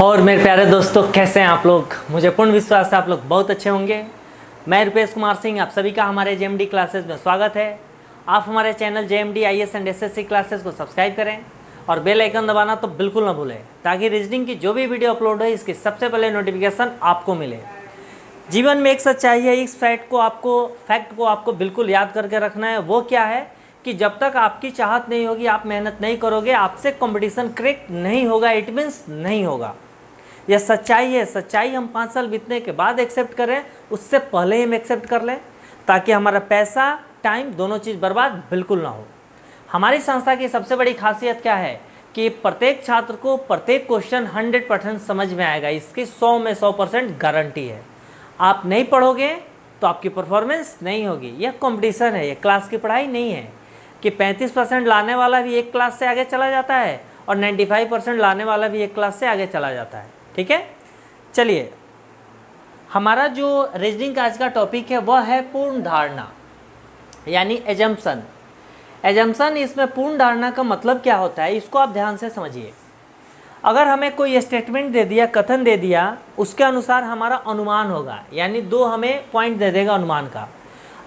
और मेरे प्यारे दोस्तों, कैसे हैं आप लोग। मुझे पूर्ण विश्वास है आप लोग बहुत अच्छे होंगे। मैं रुपेश कुमार सिंह, आप सभी का हमारे जेएमडी क्लासेस में स्वागत है। आप हमारे channel JMD IAS and SSC classes को सब्सक्राइब करें और बेल आइकन दबाना तो बिल्कुल ना भूलें, ताकि रीजनिंग की जो भी वीडियो अपलोड है इसकी सबसे पहले नोटिफिकेशन आपको मिले। जीवन में एक सच्चाई है, इस फैक्ट को आपको बिल्कुल याद करके रखना है। वो क्या है कि जब तक आपकी चाहत नहीं होगी, आप मेहनत नहीं करोगे, आपसे कंपटीशन क्रैक नहीं होगा, इट मीन्स नहीं होगा। यह सच्चाई है। सच्चाई हम 5 साल बीतने के बाद एक्सेप्ट करें, उससे पहले ही हम एक्सेप्ट कर लें, ताकि हमारा पैसा टाइम दोनों चीज़ बर्बाद बिल्कुल ना हो। हमारी संस्था की सबसे बड़ी खासियत क्या है कि प्रत्येक छात्र को प्रत्येक क्वेश्चन 100% समझ में आएगा। इसकी 100 में 100% गारंटी है। आप नहीं पढ़ोगे तो आपकी परफॉर्मेंस नहीं होगी। यह कंपटीशन है, यह क्लास की पढ़ाई नहीं है कि 35% लाने वाला भी एक क्लास से आगे चला जाता है और 95% लाने वाला भी एक क्लास से आगे चला जाता है। ठीक है, चलिए, हमारा जो रीजनिंग का आज का टॉपिक है वह है पूर्ण धारणा, यानी एजम्पशन। एजम्पशन, इसमें पूर्ण धारणा का मतलब क्या होता है, इसको आप ध्यान से समझिए। अगर हमें कोई स्टेटमेंट दे दिया, कथन दे दिया, उसके अनुसार हमारा अनुमान होगा, यानी 2 हमें पॉइंट दे देगा अनुमान का।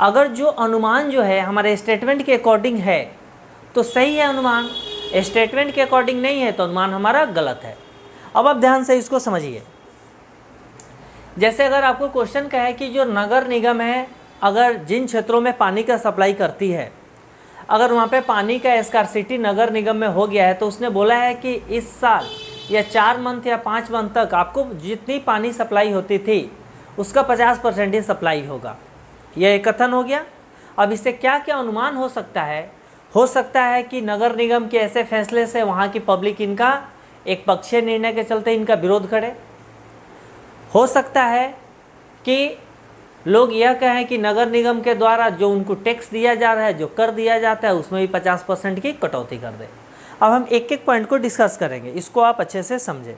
अगर जो अनुमान जो है हमारे स्टेटमेंट के अकॉर्डिंग है तो सही है अनुमान, स्टेटमेंट के अकॉर्डिंग नहीं है तो अनुमान हमारा गलत है। अब आप ध्यान से इसको समझिए। जैसे अगर आपको क्वेश्चन का है कि जो नगर निगम है, अगर जिन क्षेत्रों में पानी का सप्लाई करती है, अगर वहाँ पे पानी का स्कार्सिटी नगर निगम में हो गया है, तो उसने बोला है कि इस साल या 4 मंथ या 5 मंथ तक आपको जितनी पानी सप्लाई होती थी उसका 50% ही सप्लाई होगा। यह एक कथन हो गया। अब इससे क्या क्या अनुमान हो सकता है? हो सकता है कि नगर निगम के ऐसे फैसले से वहाँ की पब्लिक इनका एक पक्षीय निर्णय के चलते इनका विरोध करे। हो सकता है कि लोग यह कहें कि नगर निगम के द्वारा जो उनको टैक्स दिया जा रहा है, जो कर दिया जाता है, उसमें भी 50% की कटौती कर दे। अब हम एक एक पॉइंट को डिस्कस करेंगे, इसको आप अच्छे से समझें।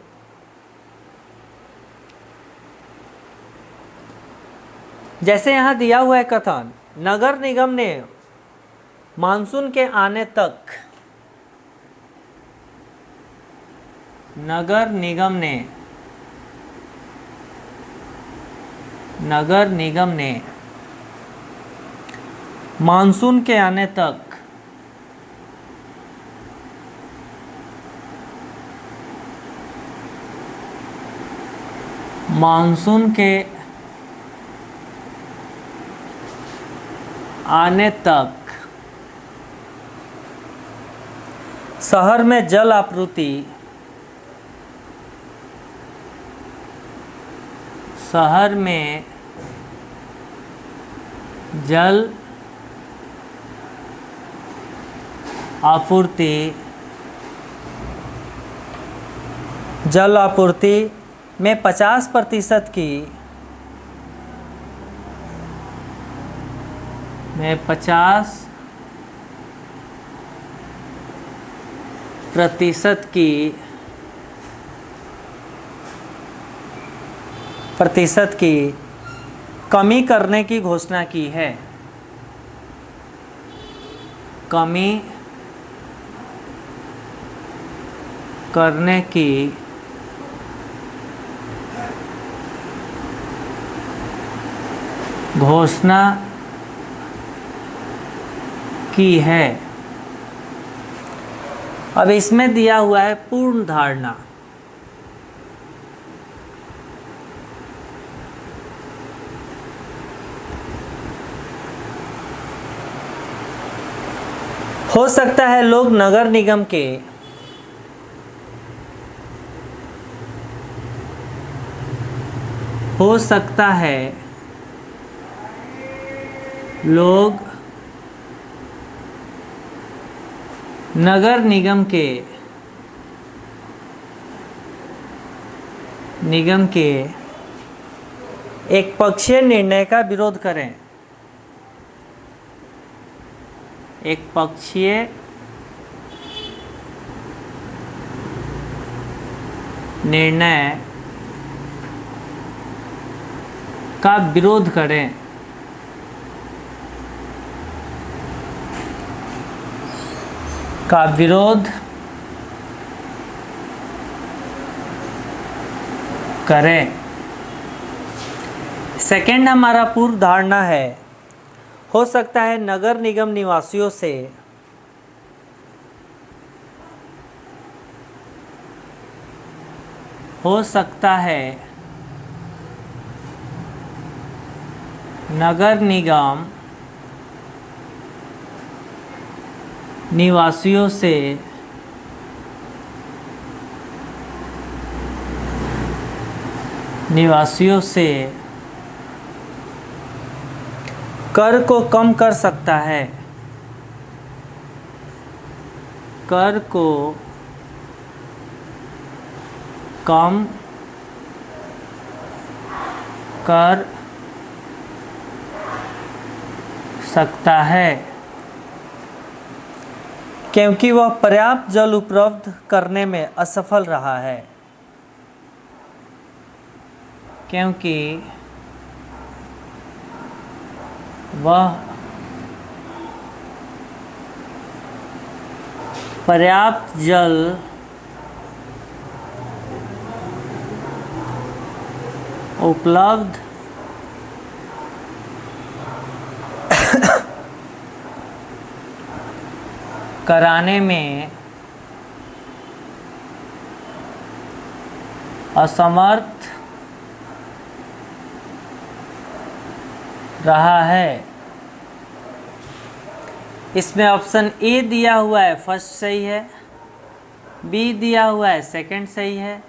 जैसे यहाँ दिया हुआ है कथन, नगर निगम ने मानसून के आने तक, नगर निगम ने मानसून के आने तक शहर में जल आपूर्ति में 50% की कमी करने की घोषणा की है। कमी करने की घोषणा की है। अब इसमें दिया हुआ है पूर्ण धारणा। हो सकता है लोग नगर निगम के निगम के एक पक्षीय निर्णय का विरोध करें। एक पक्षीय निर्णय का विरोध करें। करें। सेकंड हमारा पूर्व धारणा है, हो सकता है नगर निगम निवासियों से हो सकता है नगर निगम निवासियों से कर को कम कर सकता है, कर को कम कर सकता है क्योंकि वह पर्याप्त जल उपलब्ध करने में असफल रहा है, क्योंकि वह पर्याप्त जल उपलब्ध कराने में असमर्थ रहा है। इसमें ऑप्शन ए दिया हुआ है फर्स्ट सही है, बी दिया हुआ है सेकंड सही है,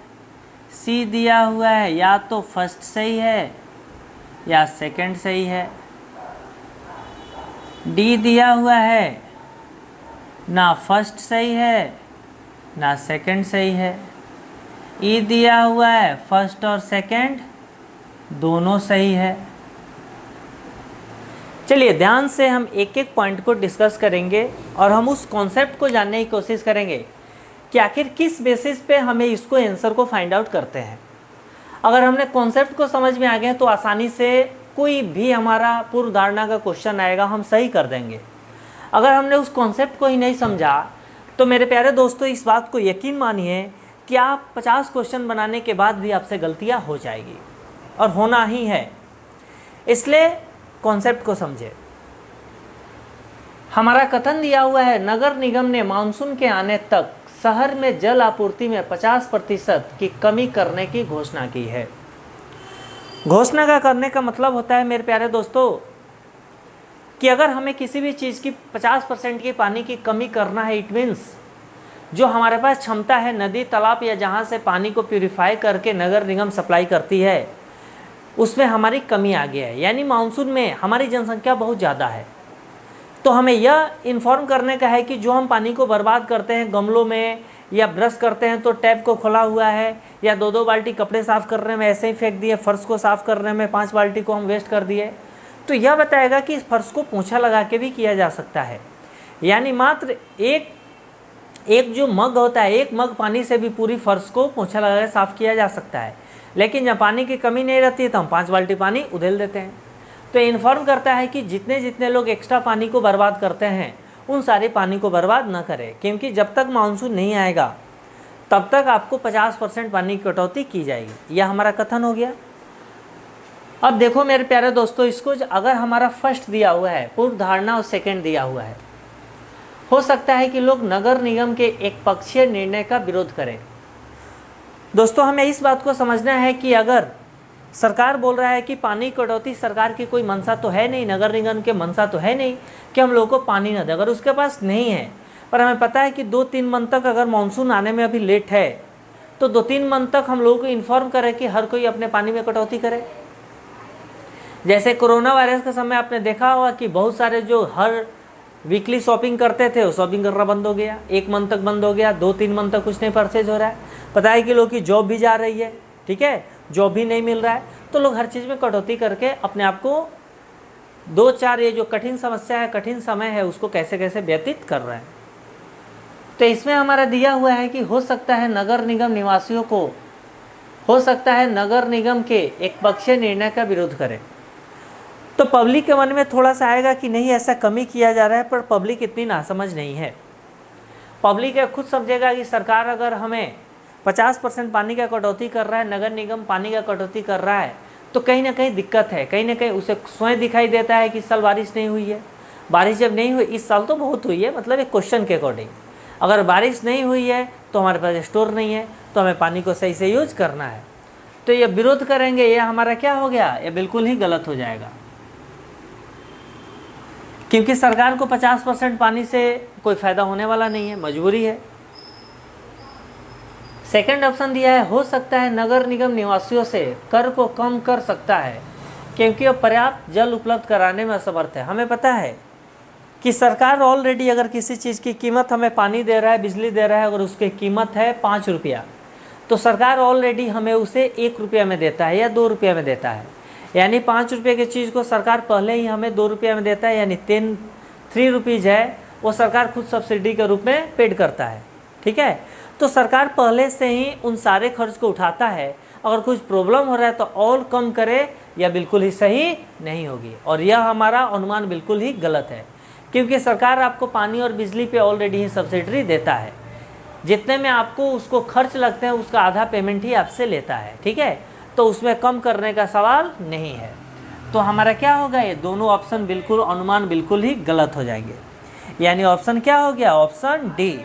सी दिया हुआ है या तो फर्स्ट सही है या सेकंड सही है, डी दिया हुआ है ना फर्स्ट सही है ना सेकंड सही है, ई दिया हुआ है फर्स्ट और सेकंड दोनों सही है। चलिए ध्यान से हम एक एक पॉइंट को डिस्कस करेंगे और हम उस कॉन्सेप्ट को जानने की कोशिश करेंगे कि आखिर किस बेसिस पे हमें इसको आंसर को फाइंड आउट करते हैं। अगर हमने कॉन्सेप्ट को समझ में आ गए तो आसानी से कोई भी हमारा पूर्व धारणा का क्वेश्चन आएगा हम सही कर देंगे। अगर हमने उस कॉन्सेप्ट को ही नहीं समझा तो मेरे प्यारे दोस्तों इस बात को यकीन मानिए कि आप 50 क्वेश्चन बनाने के बाद भी आपसे गलतियां हो जाएगी और होना ही है। इसलिए कॉन्सेप्ट को समझे। हमारा कथन दिया हुआ है नगर निगम ने मानसून के आने तक शहर में जल आपूर्ति में 50% की कमी करने की घोषणा की है। घोषणा का करने का मतलब होता है मेरे प्यारे दोस्तों कि अगर हमें किसी भी चीज़ की 50% की पानी की कमी करना है, इट मीन्स जो हमारे पास क्षमता है नदी तालाब या जहाँ से पानी को प्यूरिफाई करके नगर निगम सप्लाई करती है उसमें हमारी कमी आ गई है, यानी मानसून में हमारी जनसंख्या बहुत ज़्यादा है। तो हमें यह इन्फॉर्म करने का है कि जो हम पानी को बर्बाद करते हैं गमलों में या ब्रश करते हैं तो टैप को खोला हुआ है या 2-2 बाल्टी कपड़े साफ़ करने में ऐसे ही फेंक दिए, फर्श को साफ़ करने में 5 बाल्टी को हम वेस्ट कर दिए, तो यह बताएगा कि इस फर्श को पोंछा लगा के भी किया जा सकता है। यानी मात्र एक जो मग होता है, एक मग पानी से भी पूरी फर्श को पोंछा लगा के साफ़ किया जा सकता है। लेकिन जब पानी की कमी नहीं रहती है तो हम 5 बाल्टी पानी उधेल देते हैं। तो इन्फॉर्म करता है कि जितने जितने लोग एक्स्ट्रा पानी को बर्बाद करते हैं उन सारे पानी को बर्बाद न करें, क्योंकि जब तक मानसून नहीं आएगा तब तक आपको 50% पानी की कटौती की जाएगी। यह हमारा कथन हो गया। अब देखो मेरे प्यारे दोस्तों, इसको अगर हमारा फर्स्ट दिया हुआ है पूर्व धारणा और सेकंड दिया हुआ है, हो सकता है कि लोग नगर निगम के एक पक्षीय निर्णय का विरोध करें। दोस्तों हमें इस बात को समझना है कि अगर सरकार बोल रहा है कि पानी कटौती सरकार की कोई मंशा तो है नहीं, नगर निगम के मंशा तो है नहीं कि हम लोगों को पानी न दे, अगर उसके पास नहीं है पर हमें पता है कि 2-3 मंथ तक अगर मानसून आने में अभी लेट है तो 2-3 मंथ तक हम लोगों को इन्फॉर्म करें कि हर कोई अपने पानी में कटौती करे। जैसे कोरोना वायरस के समय आपने देखा होगा कि बहुत सारे जो हर वीकली शॉपिंग करते थे वो शॉपिंग करना बंद हो गया, 1 मंथ तक बंद हो गया, 2-3 मंथ तक कुछ नहीं परचेज हो रहा है। पता है कि लोग की जॉब भी जा रही है, ठीक है, जॉब भी नहीं मिल रहा है, तो लोग हर चीज़ में कटौती करके अपने आप को 2-4 ये जो कठिन समस्या है, कठिन समय है, उसको कैसे कैसे व्यतीत कर रहे हैं। तो इसमें हमारा दिया हुआ है कि हो सकता है नगर निगम निवासियों को, हो सकता है नगर निगम के एक पक्षीय निर्णय का विरोध करें। तो पब्लिक के मन में थोड़ा सा आएगा कि नहीं ऐसा कमी किया जा रहा है, पर पब्लिक इतनी नासमझ नहीं है। पब्लिक खुद समझेगा कि सरकार अगर हमें 50% पानी का कटौती कर रहा है, नगर निगम पानी का कटौती कर रहा है, तो कहीं ना कहीं दिक्कत है, कहीं ना कहीं उसे स्वयं दिखाई देता है कि इस साल बारिश नहीं हुई है। बारिश जब नहीं हुई, इस साल तो बहुत हुई है, मतलब एक क्वेश्चन के अकॉर्डिंग, अगर बारिश नहीं हुई है तो हमारे पास स्टोर नहीं है, तो हमें पानी को सही से यूज करना है। तो ये विरोध करेंगे, ये हमारा क्या हो गया, ये बिल्कुल ही गलत हो जाएगा, क्योंकि सरकार को 50% पानी से कोई फ़ायदा होने वाला नहीं है, मजबूरी है। सेकंड ऑप्शन दिया है, हो सकता है नगर निगम निवासियों से कर को कम कर सकता है क्योंकि वह पर्याप्त जल उपलब्ध कराने में असमर्थ है। हमें पता है कि सरकार ऑलरेडी अगर किसी चीज़ की कीमत, हमें पानी दे रहा है, बिजली दे रहा है, अगर उसकी कीमत है 5 रुपया, तो सरकार ऑलरेडी हमें उसे 1 रुपया में देता है या 2 रुपया में देता है, यानी 5 रुपये की चीज़ को सरकार पहले ही हमें 2 रुपया में देता है, यानी 3 रुपीज़ है वो सरकार खुद सब्सिडी के रूप में पेड करता है। ठीक है, तो सरकार पहले से ही उन सारे खर्च को उठाता है, अगर कुछ प्रॉब्लम हो रहा है तो और कम करे, या बिल्कुल ही सही नहीं होगी, और यह हमारा अनुमान बिल्कुल ही गलत है, क्योंकि सरकार आपको पानी और बिजली पे ऑलरेडी ही सब्सिडी देता है, जितने में आपको उसको खर्च लगते हैं उसका आधा पेमेंट ही आपसे लेता है। ठीक है, तो उसमें कम करने का सवाल नहीं है। तो हमारा क्या होगा, ये दोनों ऑप्शन बिल्कुल, अनुमान बिल्कुल ही गलत हो जाएंगे, यानी ऑप्शन क्या हो गया, ऑप्शन डी।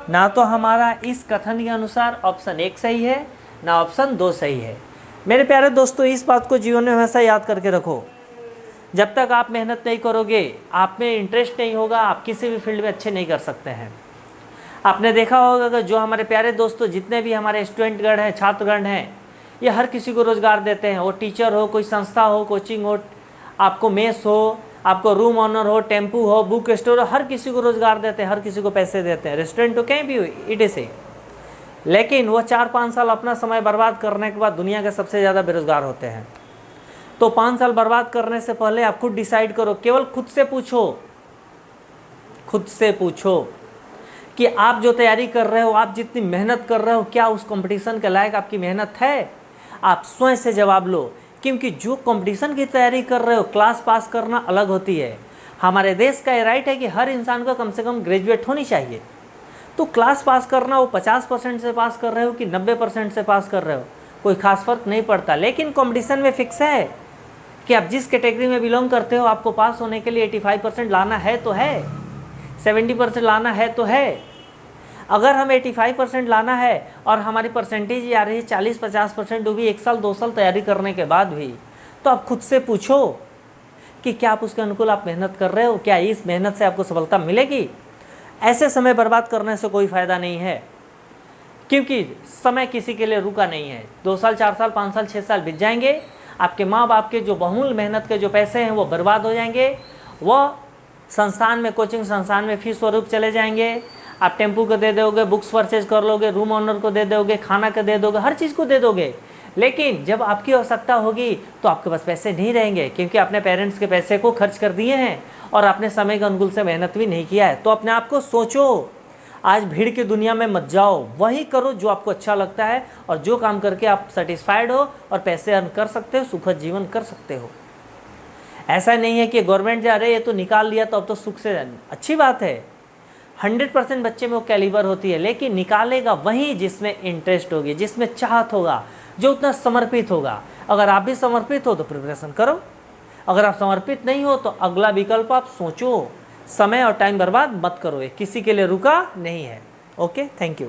ना तो हमारा इस कथन के अनुसार ऑप्शन 1 सही है, ना ऑप्शन 2 सही है। मेरे प्यारे दोस्तों, इस बात को जीवन में हमेशा याद करके रखो, जब तक आप मेहनत नहीं करोगे, आप में इंटरेस्ट नहीं होगा, आप किसी भी फील्ड में अच्छे नहीं कर सकते हैं। आपने देखा होगा कि जो हमारे प्यारे दोस्तों, जितने भी हमारे स्टूडेंटगण हैं, छात्रगण हैं, ये हर किसी को रोज़गार देते हैं, वो टीचर हो, कोई संस्था हो, कोचिंग हो, आपको मेस हो, आपको रूम ऑनर हो, टेम्पू हो, बुक स्टोर हो, हर किसी को रोज़गार देते हैं, हर किसी को पैसे देते हैं, रेस्टोरेंट हो, कहीं भी हो, इट से। लेकिन वह 4-5 साल अपना समय बर्बाद करने के बाद दुनिया के सबसे ज़्यादा बेरोज़गार होते हैं। तो 5 साल बर्बाद करने से पहले आप खुद डिसाइड करो, केवल खुद से पूछो कि आप जो तैयारी कर रहे हो, आप जितनी मेहनत कर रहे हो, क्या उस कंपटीशन के लायक आपकी मेहनत है। आप स्वयं से जवाब लो, क्योंकि जो कंपटीशन की तैयारी कर रहे हो, क्लास पास करना अलग होती है। हमारे देश का ये राइट है कि हर इंसान को कम से कम ग्रेजुएट होनी चाहिए। तो क्लास पास करना, वो 50% से पास कर रहे हो कि 90% से पास कर रहे हो, कोई खास फर्क नहीं पड़ता। लेकिन कंपटीशन में फिक्स है कि आप जिस कैटेगरी में बिलोंग करते हो, आपको पास होने के लिए 85% लाना है तो है, 70% लाना है तो है। अगर हम 85% लाना है और हमारी परसेंटेज आ रही है 40-50%, वो भी 1 साल 2 साल तैयारी करने के बाद भी, तो आप खुद से पूछो कि क्या आप उसके अनुकूल आप मेहनत कर रहे हो, क्या इस मेहनत से आपको सफलता मिलेगी। ऐसे समय बर्बाद करने से कोई फ़ायदा नहीं है, क्योंकि समय किसी के लिए रुका नहीं है। 2 साल 4 साल 5 साल 6 साल बीत जाएंगे, आपके माँ बाप के जो बहुमूल्य मेहनत के जो पैसे हैं वो बर्बाद हो जाएंगे, वह संस्थान में, कोचिंग संस्थान में फीस स्वरूप चले जाएंगे। आप टेम्पू को दे दोगे, बुक्स परचेज कर लोगे, रूम ऑनर को दे दोगे, खाना को दे दोगे, हर चीज़ को दे दोगे, लेकिन जब आपकी आवश्यकता होगी तो आपके पास पैसे नहीं रहेंगे, क्योंकि अपने पेरेंट्स के पैसे को खर्च कर दिए हैं और अपने समय के अनुकूल से मेहनत भी नहीं किया है। तो अपने आप को सोचो, आज भीड़ की दुनिया में मत जाओ, वही करो जो आपको अच्छा लगता है और जो काम करके आप सेटिस्फाइड हो और पैसे अर्न कर सकते हो, सुखद जीवन कर सकते हो। ऐसा नहीं है कि गवर्नमेंट जा रही है तो निकाल लिया तो अब तो सुख से, अच्छी बात है, 100% बच्चे में वो कैलिबर होती है, लेकिन निकालेगा वही जिसमें इंटरेस्ट होगी, जिसमें चाहत होगा, जो उतना समर्पित होगा। अगर आप भी समर्पित हो तो प्रिपरेशन करो, अगर आप समर्पित नहीं हो तो अगला विकल्प आप सोचो। समय और टाइम बर्बाद मत करो, ये किसी के लिए रुका नहीं है। Okay, thank you.